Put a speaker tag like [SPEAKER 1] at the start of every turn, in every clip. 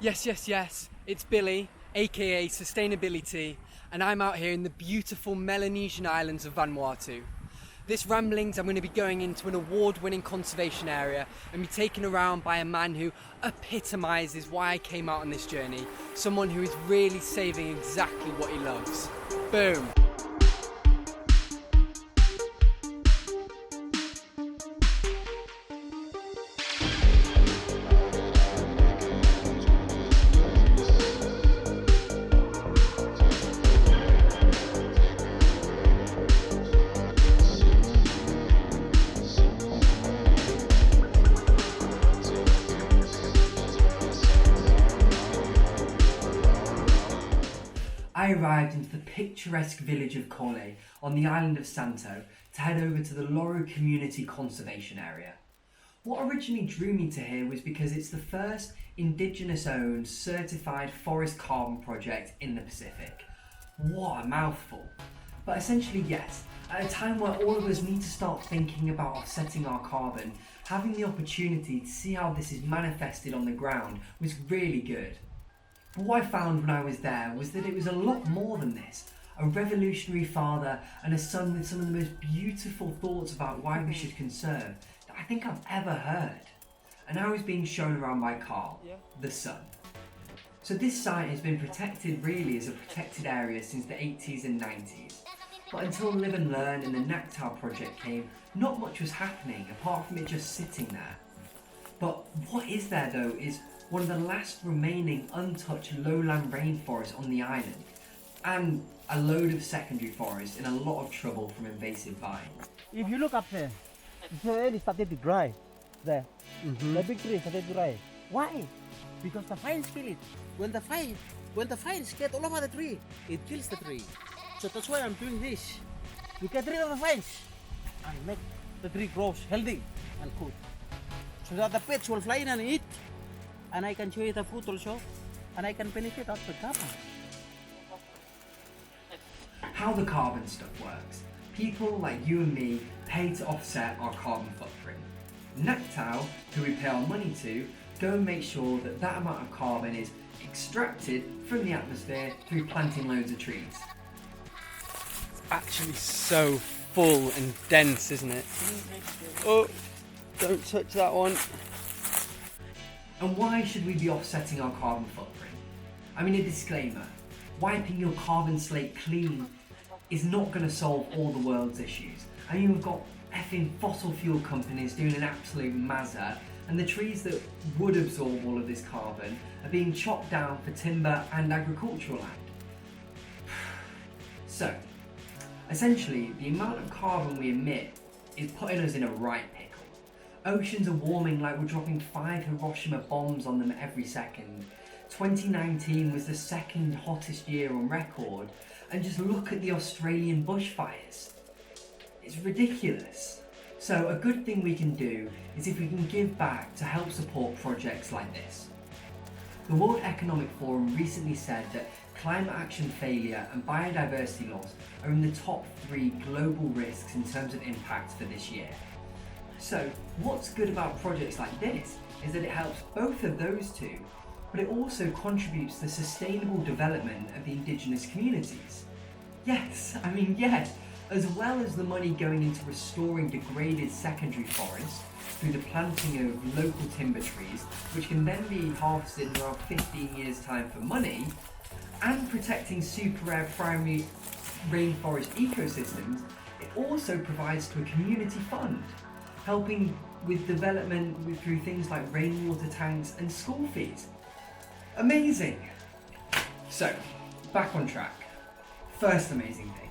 [SPEAKER 1] Yes. It's Billy, aka Sustainability, and I'm out here in the beautiful Melanesian islands of Vanuatu. This ramblings, I'm going to be going into an award-winning conservation area and be taken around by a man who epitomises why I came out on this journey. Someone who is really saving exactly what he loves. Boom. I arrived into the picturesque village of Khole on the island of Santo to head over to the Loro Community Conservation Area. What originally drew me to here was because it's the first Indigenous owned certified forest carbon project in the Pacific. What a mouthful. But essentially yes, at a time where all of us need to start thinking about offsetting our carbon, having the opportunity to see how this is manifested on the ground was really good. But what I found when I was there was that it was a lot more than this. A revolutionary father and a son with some of the most beautiful thoughts about why we should conserve that I think I've ever heard. And I was being shown around by Carl, the son. So this site has been protected really as a protected area since the 80s and 90s. But until Live and Learn and the Naktau project came, not much was happening apart from it just sitting there. But what is there though is one of the last remaining untouched lowland rainforests on the island, and a load of secondary forest in a lot of trouble from invasive vines.
[SPEAKER 2] If you look up there, it's already started to dry. There, the big tree started to dry. Why? Because the vines kill it. When the vines get all over the tree, it kills the tree. So that's why I'm doing this. We get rid of the vines and make the tree grows healthy and good, so that the pets will fly in and eat. And I can show you the food also, and I can benefit out the carbon.
[SPEAKER 1] How the carbon stuff works. People like you and me pay to offset our carbon footprint. Naktau, who we pay our money to, go and make sure that that amount of carbon is extracted from the atmosphere through planting loads of trees. It's actually so full and dense, isn't it? Oh, don't touch that one. And why should we be offsetting our carbon footprint? I mean, a disclaimer, wiping your carbon slate clean is not going to solve all the world's issues. I mean, we've got effing fossil fuel companies doing an absolute mazza, and the trees that would absorb all of this carbon are being chopped down for timber and agricultural land. So, essentially, the amount of carbon we emit is putting us in a right pickle. Oceans are warming like we're dropping 5 Hiroshima bombs on them every second. 2019 was the second hottest year on record, and just look at the Australian bushfires. It's ridiculous. So a good thing we can do is if we can give back to help support projects like this. The World Economic Forum recently said that climate action failure and biodiversity loss are in the top 3 global risks in terms of impact for this year. So what's good about projects like this is that it helps both of those two, but it also contributes to the sustainable development of the Indigenous communities. Yes, as well as the money going into restoring degraded secondary forests through the planting of local timber trees, which can then be harvested in around 15 years' time for money, and protecting super rare primary rainforest ecosystems, it also provides to a community fund, helping with development through things like rainwater tanks and school fees. Amazing! So, back on track. First amazing thing.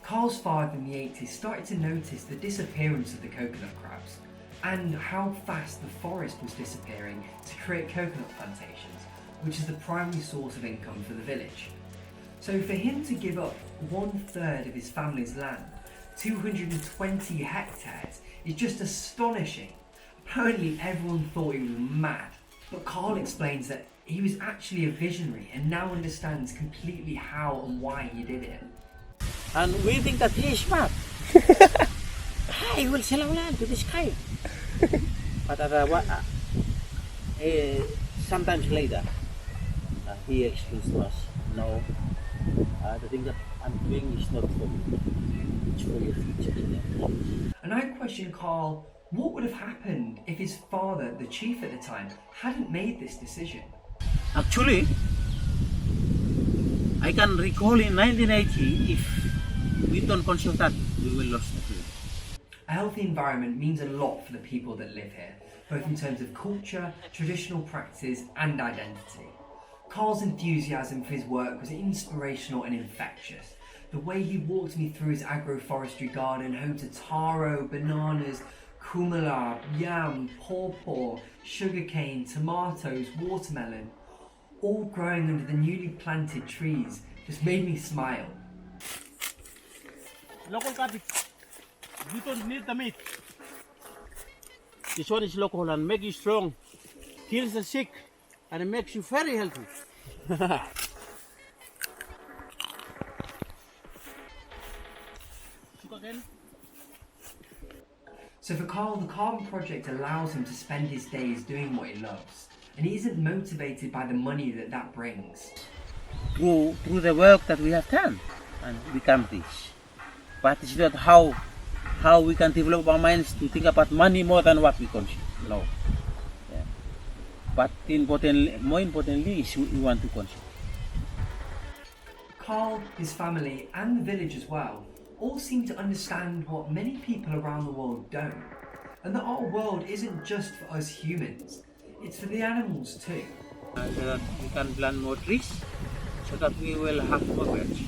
[SPEAKER 1] Carl's father in the 80s started to notice the disappearance of the coconut crabs and how fast the forest was disappearing to create coconut plantations, which is the primary source of income for the village. So for him to give up 1/3 of his family's land, 220 hectares, is just astonishing. Apparently everyone thought he was mad, but Carl explains that he was actually a visionary and now understands completely how and why he did it.
[SPEAKER 2] And we think that he is smart. He will sell our land to this guy. But sometimes later, he explains to us, no, the thing that I'm doing is not for me, it's for your future generations.
[SPEAKER 1] And I questioned Carl, what would have happened if his father, the chief at the time, hadn't made this decision?
[SPEAKER 2] Actually, I can recall in 1980, if we don't conserve that, we will lose the tree.
[SPEAKER 1] A healthy environment means a lot for the people that live here, both in terms of culture, traditional practices and identity. Carl's enthusiasm for his work was inspirational and infectious. The way he walked me through his agroforestry garden, home to taro, bananas, kumala, yam, pawpaw, sugarcane, tomatoes, watermelon, all growing under the newly planted trees, just made me smile.
[SPEAKER 2] Local cabbage, you don't need the meat. This one is local and makes you strong, kills the sick, and it makes you very healthy. Again.
[SPEAKER 1] So for Carl, the Carbon Project allows him to spend his days doing what he loves, and he isn't motivated by the money that brings.
[SPEAKER 2] Through the work that we have done, and we can teach. But it's not how we can develop our minds to think about money more than what we consume. No. Yeah. But more importantly is we want to consume.
[SPEAKER 1] Carl, his family, and the village as well, all seem to understand what many people around the world don't, and that our world isn't just for us humans, it's for the animals too.
[SPEAKER 2] So that we can plant more trees, so that we will have more birds.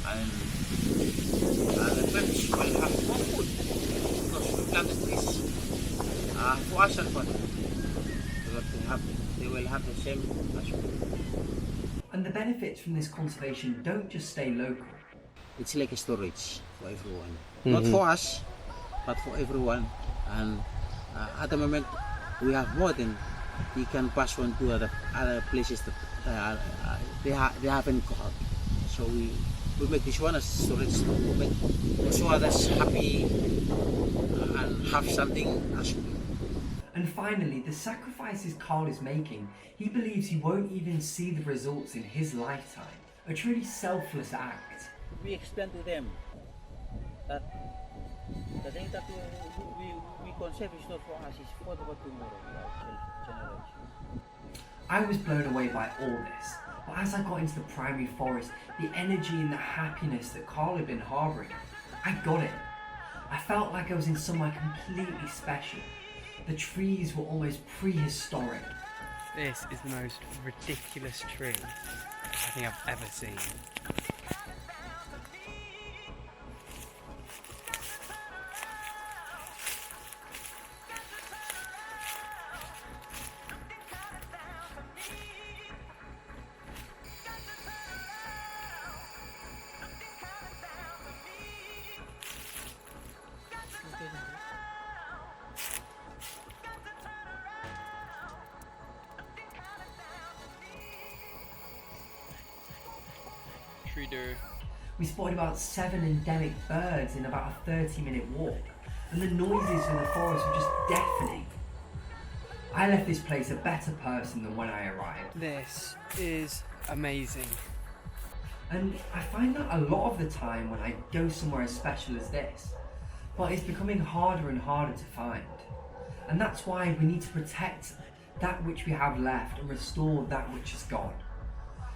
[SPEAKER 2] And the birds will have more food, because we plant the trees for us and for them, so that they will have the same as we.
[SPEAKER 1] And the benefits from this conservation don't just stay local.
[SPEAKER 2] It's like a storage for everyone. Not for us, but for everyone. And at the moment, we have more than we can pass on to other places that they haven't got. So we make this one as storage to make also others happy and have something as well.
[SPEAKER 1] And finally, the sacrifices Carl is making, he believes he won't even see the results in his lifetime. A truly selfless act.
[SPEAKER 2] We explain to them that the thing that we conserve is not for us, it's for the tomorrow, our generation.
[SPEAKER 1] I was blown away by all this, but as I got into the primary forest, the energy and the happiness that Carl had been harbouring, I got it. I felt like I was in somewhere completely special. The trees were almost prehistoric.
[SPEAKER 3] This is the most ridiculous tree I think I've ever seen.
[SPEAKER 1] We spotted about 7 endemic birds in about a 30-minute walk, and the noises in the forest were just deafening. I left this place a better person than when I arrived.
[SPEAKER 3] This is amazing.
[SPEAKER 1] And I find that a lot of the time when I go somewhere as special as this, but it's becoming harder and harder to find. And that's why we need to protect that which we have left and restore that which is gone.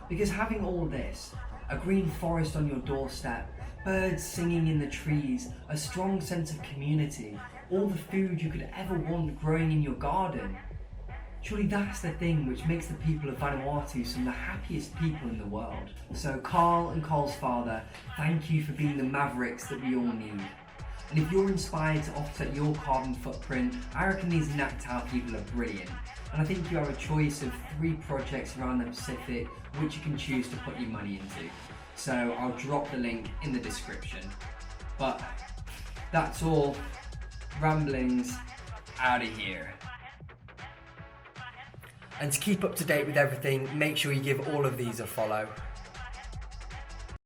[SPEAKER 1] Because having all this, a green forest on your doorstep, birds singing in the trees, a strong sense of community, all the food you could ever want growing in your garden, surely that's the thing which makes the people of Vanuatu some of the happiest people in the world. So Carl and Carl's father, thank you for being the mavericks that we all need. And if you're inspired to offset your carbon footprint, I reckon these Nactal people are brilliant. And I think you have a choice of 3 projects around the Pacific which you can choose to put your money into. So I'll drop the link in the description. But that's all. Ramblings out of here. And to keep up to date with everything, make sure you give all of these a follow.